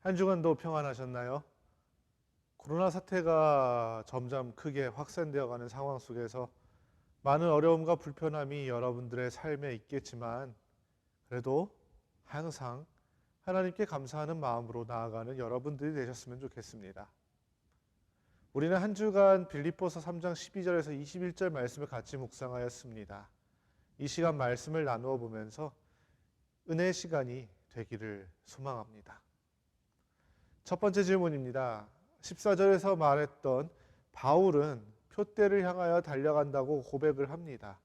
한 주간도 평안하셨나요? 코로나 사태가 점점 크게 확산되어가는 상황 속에서 많은 어려움과 불편함이 여러분들의 삶에 있겠지만 그래도 항상 하나님께 감사하는 마음으로 나아가는 여러분들이 되셨으면 좋겠습니다. 우리는 한 주간 빌립보서 3장 12절에서 21절 말씀을 같이 묵상하였습니다. 이 시간 말씀을 나누어 보면서 은혜의 시간이 되기를 소망합니다. 첫 번째 질문입니다. 14절에서 말했던 바울은 표대를 향하여 달려간다고 고백을 합니다.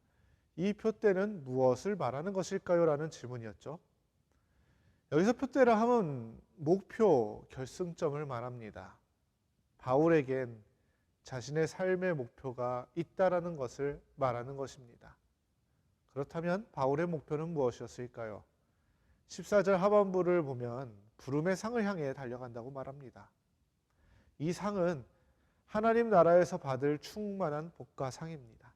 이 표대는 무엇을 말하는 것일까요? 라는 질문이었죠. 여기서 표대라 하면 목표, 결승점을 말합니다. 바울에겐 자신의 삶의 목표가 있다라는 것을 말하는 것입니다. 그렇다면 바울의 목표는 무엇이었을까요? 14절 하반부를 보면 부름의 상을 향해 달려간다고 말합니다. 이 상은 하나님 나라에서 받을 충만한 복과 상입니다.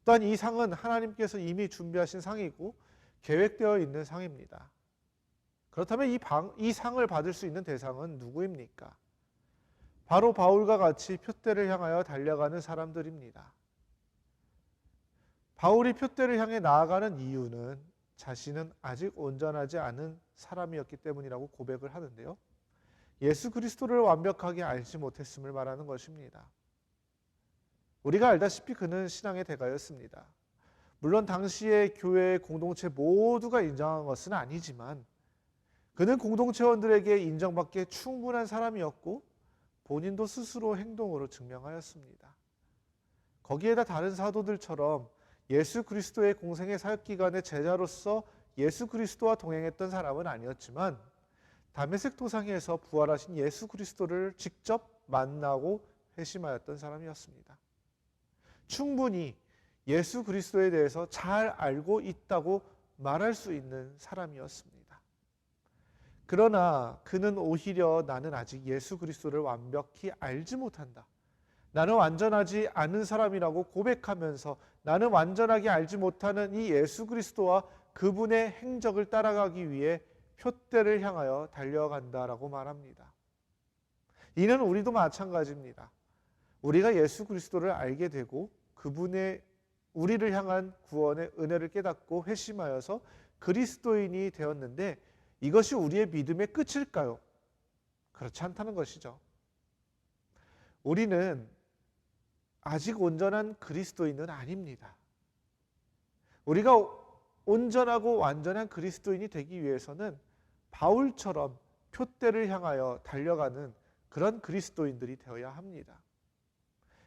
또한 이 상은 하나님께서 이미 준비하신 상이고 계획되어 있는 상입니다. 그렇다면 이 상을 받을 수 있는 대상은 누구입니까? 바로 바울과 같이 표대를 향하여 달려가는 사람들입니다. 바울이 표대를 향해 나아가는 이유는 자신은 아직 온전하지 않은 사람이었기 때문이라고 고백을 하는데요. 예수 그리스도를 완벽하게 알지 못했음을 말하는 것입니다. 우리가 알다시피 그는 신앙의 대가였습니다. 물론 당시의 교회의 공동체 모두가 인정한 것은 아니지만 그는 공동체원들에게 인정받기에 충분한 사람이었고 본인도 스스로 행동으로 증명하였습니다. 거기에다 다른 사도들처럼 예수 그리스도의 공생의 사역 기간에 제자로서 예수 그리스도와 동행했던 사람은 아니었지만 다메섹 도상에서 부활하신 예수 그리스도를 직접 만나고 회심하였던 사람이었습니다. 충분히 예수 그리스도에 대해서 잘 알고 있다고 말할 수 있는 사람이었습니다. 그러나 그는 오히려 나는 아직 예수 그리스도를 완벽히 알지 못한다. 나는 완전하지 않은 사람이라고 고백하면서 나는 완전하게 알지 못하는 이 예수 그리스도와 그분의 행적을 따라가기 위해 표대를 향하여 달려간다라고 말합니다. 이는 우리도 마찬가지입니다. 우리가 예수 그리스도를 알게 되고 그분의 우리를 향한 구원의 은혜를 깨닫고 회심하여서 그리스도인이 되었는데 이것이 우리의 믿음의 끝일까요? 그렇지 않다는 것이죠. 우리는 아직 온전한 그리스도인은 아닙니다. 우리가 온전하고 완전한 그리스도인이 되기 위해서는 바울처럼 표대를 향하여 달려가는 그런 그리스도인들이 되어야 합니다.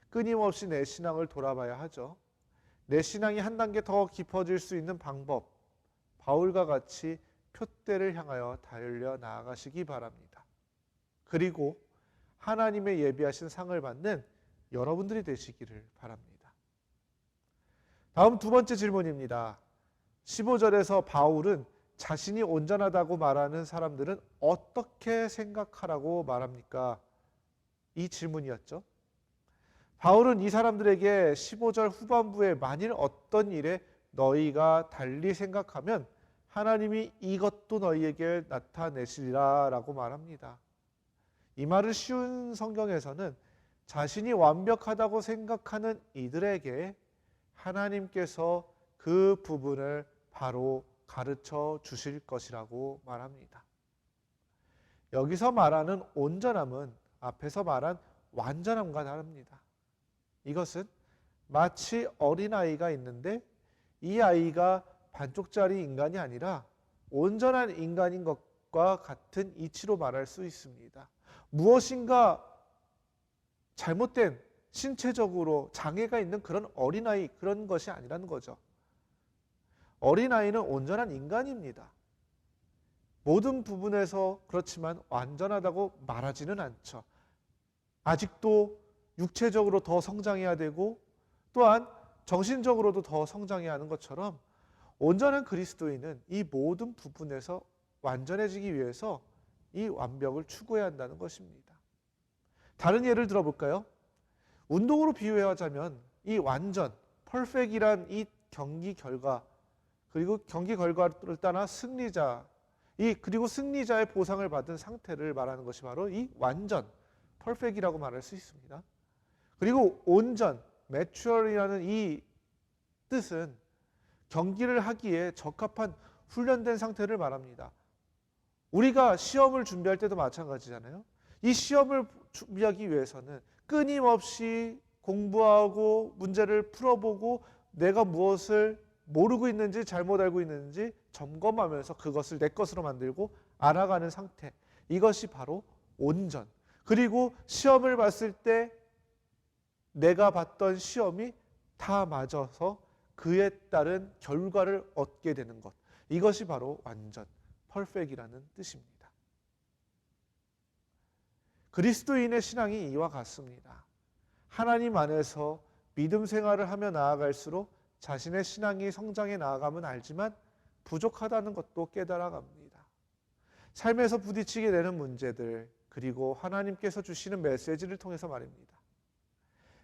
끊임없이 내 신앙을 돌아봐야 하죠. 내 신앙이 한 단계 더 깊어질 수 있는 방법, 바울과 같이 표대를 향하여 달려 나아가시기 바랍니다. 그리고 하나님의 예비하신 상을 받는 여러분들이 되시기를 바랍니다. 다음 두 번째 질문입니다. 15절에서 바울은 자신이 온전하다고 말하는 사람들은 어떻게 생각하라고 말합니까? 이 질문이었죠. 바울은 이 사람들에게 15절 후반부에 만일 어떤 일에 너희가 달리 생각하면 하나님이 이것도 너희에게 나타내시리라 라고 말합니다. 이 말을 쉬운 성경에서는 자신이 완벽하다고 생각하는 이들에게 하나님께서 그 부분을 바로 가르쳐 주실 것이라고 말합니다. 여기서 말하는 온전함은 앞에서 말한 완전함과 다릅니다. 이것은 마치 어린아이가 있는데 이 아이가 반쪽짜리 인간이 아니라 온전한 인간인 것과 같은 이치로 말할 수 있습니다. 무엇인가 잘못된 신체적으로 장애가 있는 그런 어린아이, 그런 것이 아니라는 거죠. 어린아이는 온전한 인간입니다. 모든 부분에서 그렇지만 완전하다고 말하지는 않죠. 아직도 육체적으로 더 성장해야 되고 또한 정신적으로도 더 성장해야 하는 것처럼 온전한 그리스도인은 이 모든 부분에서 완전해지기 위해서 이 완벽을 추구해야 한다는 것입니다. 다른 예를 들어볼까요? 운동으로 비유하자면 이 완전, 퍼펙트이란 이 경기 결과 그리고 경기 결과를 따라 승리자 그리고 승리자의 보상을 받은 상태를 말하는 것이 바로 이 완전, 퍼펙이라고 말할 수 있습니다. 그리고 온전, 매추얼이라는 이 뜻은 경기를 하기에 적합한 훈련된 상태를 말합니다. 우리가 시험을 준비할 때도 마찬가지잖아요. 이 시험을 준비하기 위해서는 끊임없이 공부하고 문제를 풀어보고 내가 무엇을 모르고 있는지 잘못 알고 있는지 점검하면서 그것을 내 것으로 만들고 알아가는 상태. 이것이 바로 온전. 그리고 시험을 봤을 때 내가 봤던 시험이 다 맞아서 그에 따른 결과를 얻게 되는 것. 이것이 바로 완전, 퍼펙이라는 뜻입니다. 그리스도인의 신앙이 이와 같습니다. 하나님 안에서 믿음 생활을 하며 나아갈수록 자신의 신앙이 성장해 나아감은 알지만 부족하다는 것도 깨달아갑니다. 삶에서 부딪히게 되는 문제들, 그리고 하나님께서 주시는 메시지를 통해서 말입니다.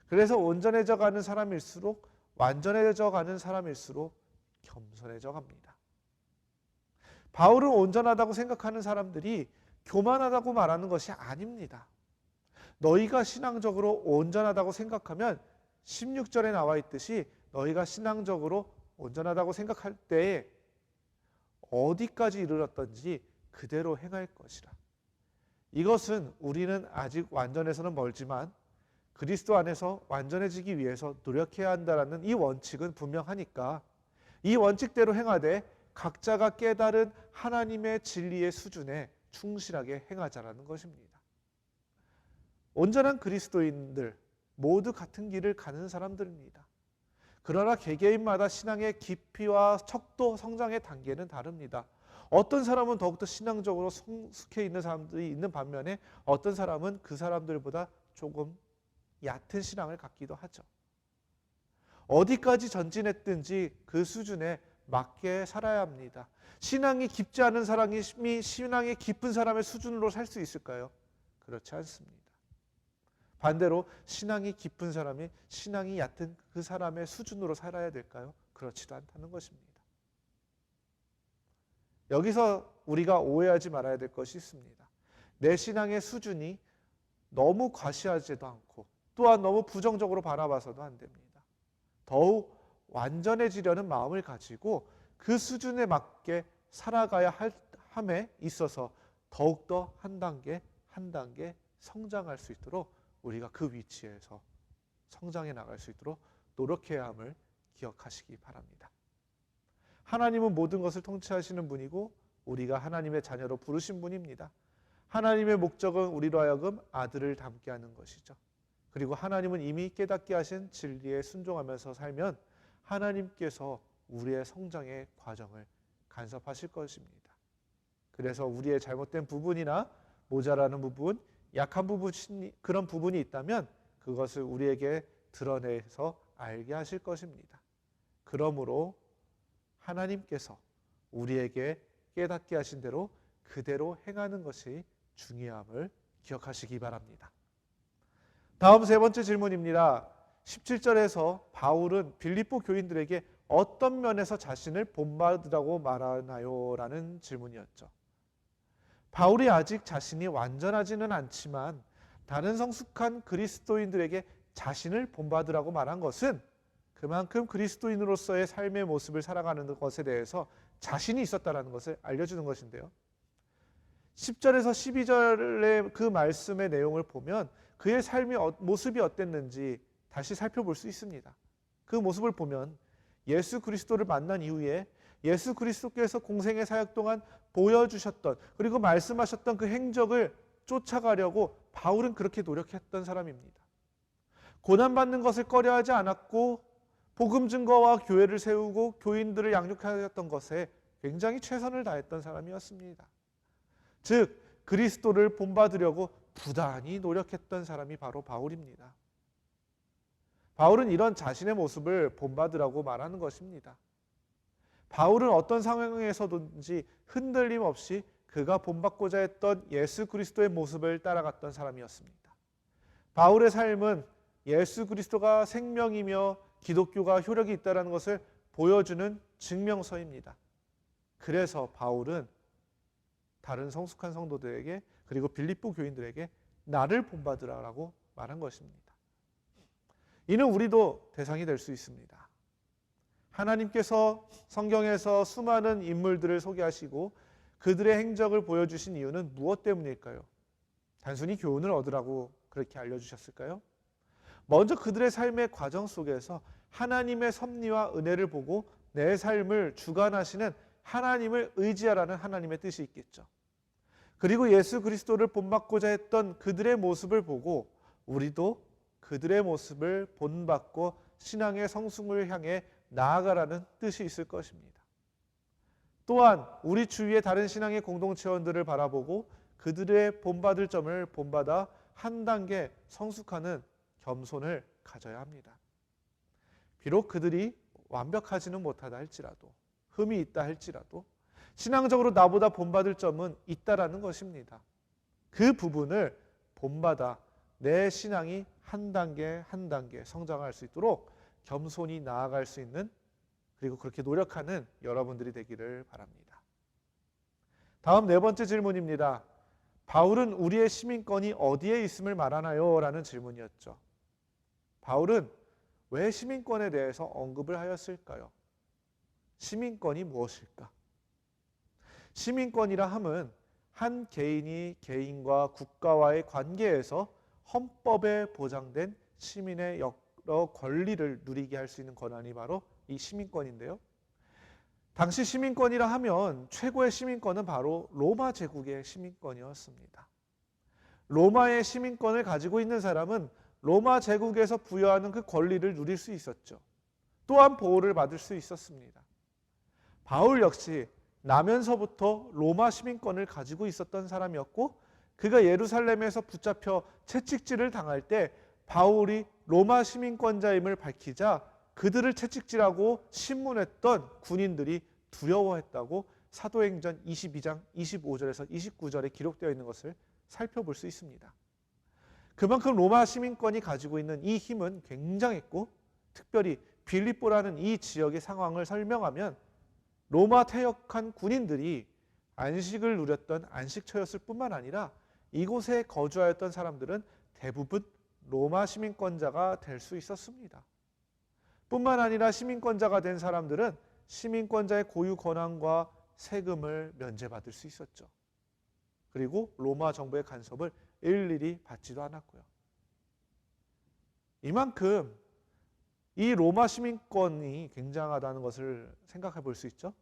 그래서 온전해져 가는 사람일수록, 완전해져 가는 사람일수록 겸손해져 갑니다. 바울은 온전하다고 생각하는 사람들이 교만하다고 말하는 것이 아닙니다. 너희가 신앙적으로 온전하다고 생각하면 16절에 나와 있듯이 너희가 신앙적으로 온전하다고 생각할 때에 어디까지 이르렀던지 그대로 행할 것이라. 이것은 우리는 아직 완전해서는 멀지만 그리스도 안에서 완전해지기 위해서 노력해야 한다는 이 원칙은 분명하니까 이 원칙대로 행하되 각자가 깨달은 하나님의 진리의 수준에 충실하게 행하자라는 것입니다. 온전한 그리스도인들 모두 같은 길을 가는 사람들입니다. 그러나 개개인마다 신앙의 깊이와 척도, 성장의 단계는 다릅니다. 어떤 사람은 더욱더 신앙적으로 성숙해 있는 사람들이 있는 반면에 어떤 사람은 그 사람들보다 조금 얕은 신앙을 갖기도 하죠. 어디까지 전진했든지 그 수준에 맞게 살아야 합니다. 신앙이 깊지 않은 사람이 신앙이 깊은 사람의 수준으로 살 수 있을까요? 그렇지 않습니다. 반대로 신앙이 깊은 사람이 신앙이 얕은 그 사람의 수준으로 살아야 될까요? 그렇지도 않다는 것입니다. 여기서 우리가 오해하지 말아야 될 것이 있습니다. 내 신앙의 수준이 너무 과시하지도 않고 또한 너무 부정적으로 바라봐서도 안 됩니다. 더욱 완전해지려는 마음을 가지고 그 수준에 맞게 살아가야 함에 있어서 더욱더 한 단계 한 단계 성장할 수 있도록 우리가 그 위치에서 성장해 나갈 수 있도록 노력해야 함을 기억하시기 바랍니다. 하나님은 모든 것을 통치하시는 분이고 우리가 하나님의 자녀로 부르신 분입니다. 하나님의 목적은 우리로 하여금 아들을 닮게 하는 것이죠. 그리고 하나님은 이미 깨닫게 하신 진리에 순종하면서 살면 하나님께서 우리의 성장의 과정을 간섭하실 것입니다. 그래서 우리의 잘못된 부분이나 모자라는 부분, 약한 부분, 그런 부분이 있다면 그것을 우리에게 드러내서 알게 하실 것입니다. 그러므로 하나님께서 우리에게 깨닫게 하신 대로 그대로 행하는 것이 중요함을 기억하시기 바랍니다. 다음 세 번째 질문입니다. 17절에서 바울은 빌립보 교인들에게 어떤 면에서 자신을 본받으라고 말하나요? 라는 질문이었죠. 바울이 아직 자신이 완전하지는 않지만 다른 성숙한 그리스도인들에게 자신을 본받으라고 말한 것은 그만큼 그리스도인으로서의 삶의 모습을 살아가는 것에 대해서 자신이 있었다는 것을 알려주는 것인데요. 10절에서 12절의 그 말씀의 내용을 보면 그의 삶의 모습이 어땠는지 다시 살펴볼 수 있습니다. 그 모습을 보면 예수 그리스도를 만난 이후에 예수 그리스도께서 공생의 사역 동안 보여주셨던 그리고 말씀하셨던 그 행적을 쫓아가려고 바울은 그렇게 노력했던 사람입니다. 고난받는 것을 꺼려하지 않았고 복음 증거와 교회를 세우고 교인들을 양육하였던 것에 굉장히 최선을 다했던 사람이었습니다. 즉 그리스도를 본받으려고 부단히 노력했던 사람이 바로 바울입니다. 바울은 이런 자신의 모습을 본받으라고 말하는 것입니다. 바울은 어떤 상황에서든지 흔들림 없이 그가 본받고자 했던 예수 그리스도의 모습을 따라갔던 사람이었습니다. 바울의 삶은 예수 그리스도가 생명이며 기독교가 효력이 있다는 것을 보여주는 증명서입니다. 그래서 바울은 다른 성숙한 성도들에게 그리고 빌립보 교인들에게 나를 본받으라라고 말한 것입니다. 이는 우리도 대상이 될 수 있습니다. 하나님께서 성경에서 수많은 인물들을 소개하시고 그들의 행적을 보여주신 이유는 무엇 때문일까요? 단순히 교훈을 얻으라고 그렇게 알려주셨을까요? 먼저 그들의 삶의 과정 속에서 하나님의 섭리와 은혜를 보고 내 삶을 주관하시는 하나님을 의지하라는 하나님의 뜻이 있겠죠. 그리고 예수 그리스도를 본받고자 했던 그들의 모습을 보고 우리도 그들의 모습을 본받고 신앙의 성숙을 향해 나아가라는 뜻이 있을 것입니다. 또한 우리 주위의 다른 신앙의 공동체원들을 바라보고 그들의 본받을 점을 본받아 한 단계 성숙하는 겸손을 가져야 합니다. 비록 그들이 완벽하지는 못하다 할지라도, 흠이 있다 할지라도 신앙적으로 나보다 본받을 점은 있다라는 것입니다. 그 부분을 본받아 내 신앙이 한 단계 한 단계 성장할 수 있도록 겸손히 나아갈 수 있는, 그리고 그렇게 노력하는 여러분들이 되기를 바랍니다. 다음 네 번째 질문입니다. 바울은 우리의 시민권이 어디에 있음을 말하나요? 라는 질문이었죠. 바울은 왜 시민권에 대해서 언급을 하였을까요? 시민권이 무엇일까? 시민권이라 함은 한 개인이 개인과 국가와의 관계에서 헌법에 보장된 시민의 여러 권리를 누리게 할 수 있는 권한이 바로 이 시민권인데요. 당시 시민권이라 하면 최고의 시민권은 바로 로마 제국의 시민권이었습니다. 로마의 시민권을 가지고 있는 사람은 로마 제국에서 부여하는 그 권리를 누릴 수 있었죠. 또한 보호를 받을 수 있었습니다. 바울 역시 나면서부터 로마 시민권을 가지고 있었던 사람이었고, 그가 예루살렘에서 붙잡혀 채찍질을 당할 때 바울이 로마 시민권자임을 밝히자 그들을 채찍질하고 신문했던 군인들이 두려워했다고 사도행전 22장 25절에서 29절에 기록되어 있는 것을 살펴볼 수 있습니다. 그만큼 로마 시민권이 가지고 있는 이 힘은 굉장했고, 특별히 빌립보라는 이 지역의 상황을 설명하면 로마 퇴역한 군인들이 안식을 누렸던 안식처였을 뿐만 아니라 이곳에 거주하였던 사람들은 대부분 로마 시민권자가 될 수 있었습니다. 뿐만 아니라 시민권자가 된 사람들은 시민권자의 고유 권한과 세금을 면제받을 수 있었죠. 그리고 로마 정부의 간섭을 일일이 받지도 않았고요. 이만큼 이 로마 시민권이 굉장하다는 것을 생각해 볼 수 있죠.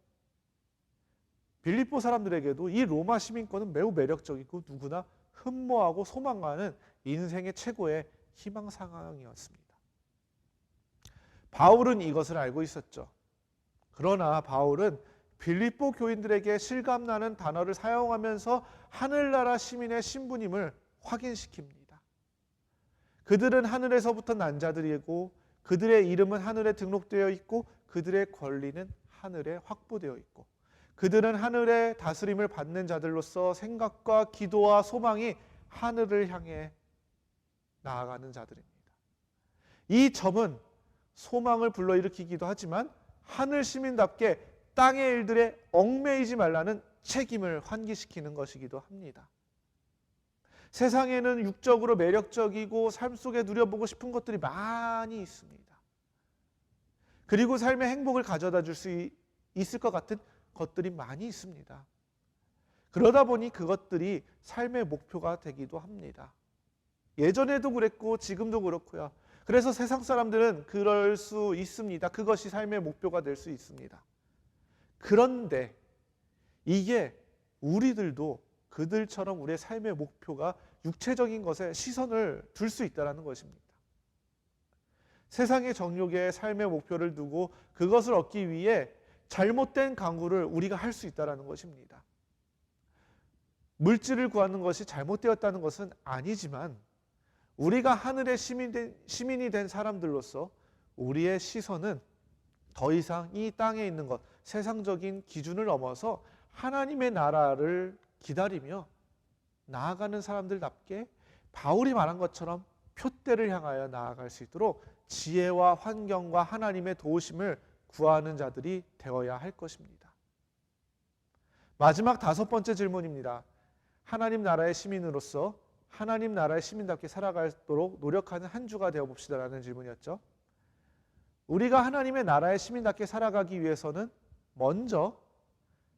빌립보 사람들에게도 이 로마 시민권은 매우 매력적이고 누구나 흠모하고 소망하는 인생의 최고의 희망 상황이었습니다. 바울은 이것을 알고 있었죠. 그러나 바울은 빌립보 교인들에게 실감나는 단어를 사용하면서 하늘나라 시민의 신분임을 확인시킵니다. 그들은 하늘에서부터 난 자들이고 그들의 이름은 하늘에 등록되어 있고 그들의 권리는 하늘에 확보되어 있고 그들은 하늘의 다스림을 받는 자들로서 생각과 기도와 소망이 하늘을 향해 나아가는 자들입니다. 이 점은 소망을 불러일으키기도 하지만 하늘 시민답게 땅의 일들에 얽매이지 말라는 책임을 환기시키는 것이기도 합니다. 세상에는 육적으로 매력적이고 삶 속에 누려보고 싶은 것들이 많이 있습니다. 그리고 삶의 행복을 가져다 줄 수 있을 것 같은 것들이 많이 있습니다. 그러다 보니 그것들이 삶의 목표가 되기도 합니다. 예전에도 그랬고 지금도 그렇고요. 그래서 세상 사람들은 그럴 수 있습니다. 그것이 삶의 목표가 될 수 있습니다. 그런데 이게 우리들도 그들처럼 우리의 삶의 목표가 육체적인 것에 시선을 둘 수 있다는 것입니다. 세상의 정욕에 삶의 목표를 두고 그것을 얻기 위해 잘못된 강구를 우리가 할 수 있다는 것입니다. 물질을 구하는 것이 잘못되었다는 것은 아니지만 우리가 하늘의 시민이 된 사람들로서 우리의 시선은 더 이상 이 땅에 있는 것, 세상적인 기준을 넘어서 하나님의 나라를 기다리며 나아가는 사람들답게 바울이 말한 것처럼 표대를 향하여 나아갈 수 있도록 지혜와 환경과 하나님의 도우심을 구하는 자들이 되어야 할 것입니다. 마지막 5번째 질문입니다. 하나님 나라의 시민으로서 하나님 나라의 시민답게 살아가도록 노력하는 한 주가 되어봅시다라는 질문이었죠. 우리가 하나님의 나라의 시민답게 살아가기 위해서는 먼저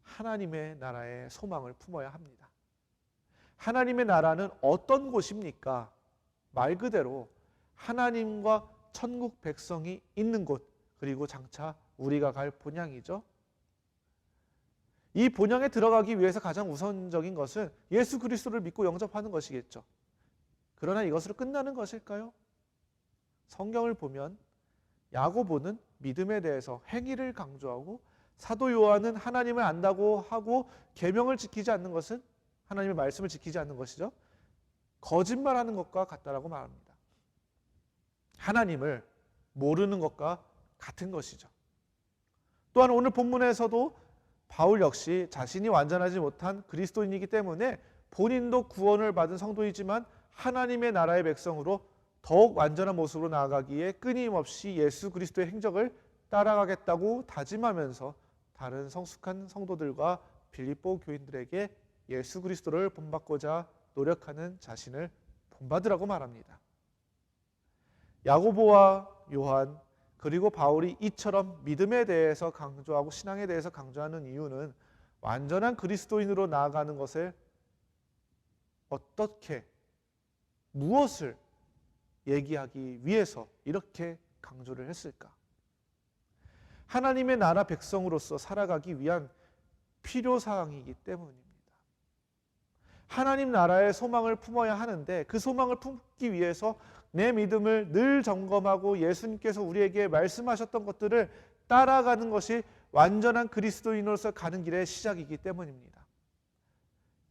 하나님의 나라의 소망을 품어야 합니다. 하나님의 나라는 어떤 곳입니까? 말 그대로 하나님과 천국 백성이 있는 곳, 그리고 장차 우리가 갈 본향이죠. 이 본향에 들어가기 위해서 가장 우선적인 것은 예수 그리스도를 믿고 영접하는 것이겠죠. 그러나 이것으로 끝나는 것일까요? 성경을 보면 야고보는 믿음에 대해서 행위를 강조하고, 사도 요한은 하나님을 안다고 하고 계명을 지키지 않는 것은, 하나님의 말씀을 지키지 않는 것이죠, 거짓말하는 것과 같다라고 말합니다. 하나님을 모르는 것과 같은 것이죠. 또한 오늘 본문에서도 바울 역시 자신이 완전하지 못한 그리스도인이기 때문에 본인도 구원을 받은 성도이지만 하나님의 나라의 백성으로 더욱 완전한 모습으로 나아가기에 끊임없이 예수 그리스도의 행적을 따라가겠다고 다짐하면서 다른 성숙한 성도들과 빌립보 교인들에게 예수 그리스도를 본받고자 노력하는 자신을 본받으라고 말합니다. 야고보와 요한 그리고 바울이 이처럼 믿음에 대해서 강조하고 신앙에 대해서 강조하는 이유는 완전한 그리스도인으로 나아가는 것을 어떻게, 무엇을 얘기하기 위해서 이렇게 강조를 했을까? 하나님의 나라 백성으로서 살아가기 위한 필요사항이기 때문입니다. 하나님 나라의 소망을 품어야 하는데, 그 소망을 품기 위해서 내 믿음을 늘 점검하고 예수님께서 우리에게 말씀하셨던 것들을 따라가는 것이 완전한 그리스도인으로서 가는 길의 시작이기 때문입니다.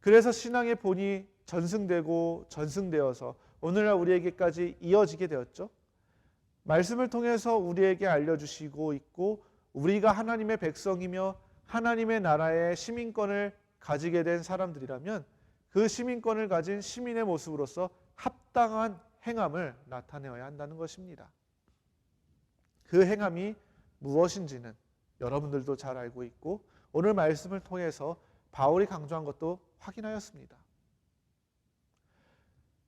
그래서 신앙의 본이 전승되고 전승되어서 오늘날 우리에게까지 이어지게 되었죠. 말씀을 통해서 우리에게 알려주시고 있고, 우리가 하나님의 백성이며 하나님의 나라의 시민권을 가지게 된 사람들이라면 그 시민권을 가진 시민의 모습으로서 합당한 행함을 나타내어야 한다는 것입니다. 그 행함이 무엇인지는 여러분들도 잘 알고 있고, 오늘 말씀을 통해서 바울이 강조한 것도 확인하였습니다.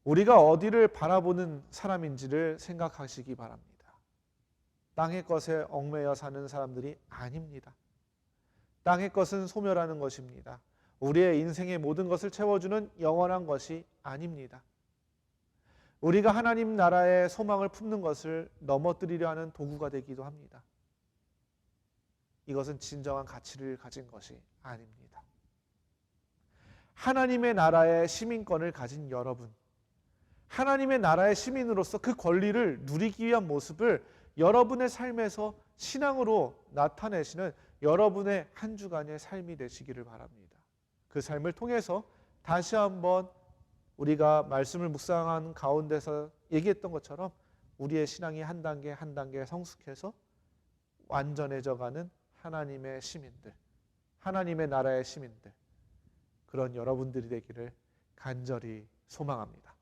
우리가 어디를 바라보는 사람인지를 생각하시기 바랍니다. 땅의 것에 얽매여 사는 사람들이 아닙니다. 땅의 것은 소멸하는 것입니다. 우리의 인생의 모든 것을 채워주는 영원한 것이 아닙니다. 우리가 하나님 나라의 소망을 품는 것을 넘어뜨리려 하는 도구가 되기도 합니다. 이것은 진정한 가치를 가진 것이 아닙니다. 하나님의 나라의 시민권을 가진 여러분, 하나님의 나라의 시민으로서 그 권리를 누리기 위한 모습을 여러분의 삶에서 신앙으로 나타내시는 여러분의 한 주간의 삶이 되시기를 바랍니다. 그 삶을 통해서 다시 한번 우리가 말씀을 묵상하는 가운데서 얘기했던 것처럼 우리의 신앙이 한 단계 한 단계 성숙해서 완전해져가는 하나님의 시민들, 하나님의 나라의 시민들, 그런 여러분들이 되기를 간절히 소망합니다.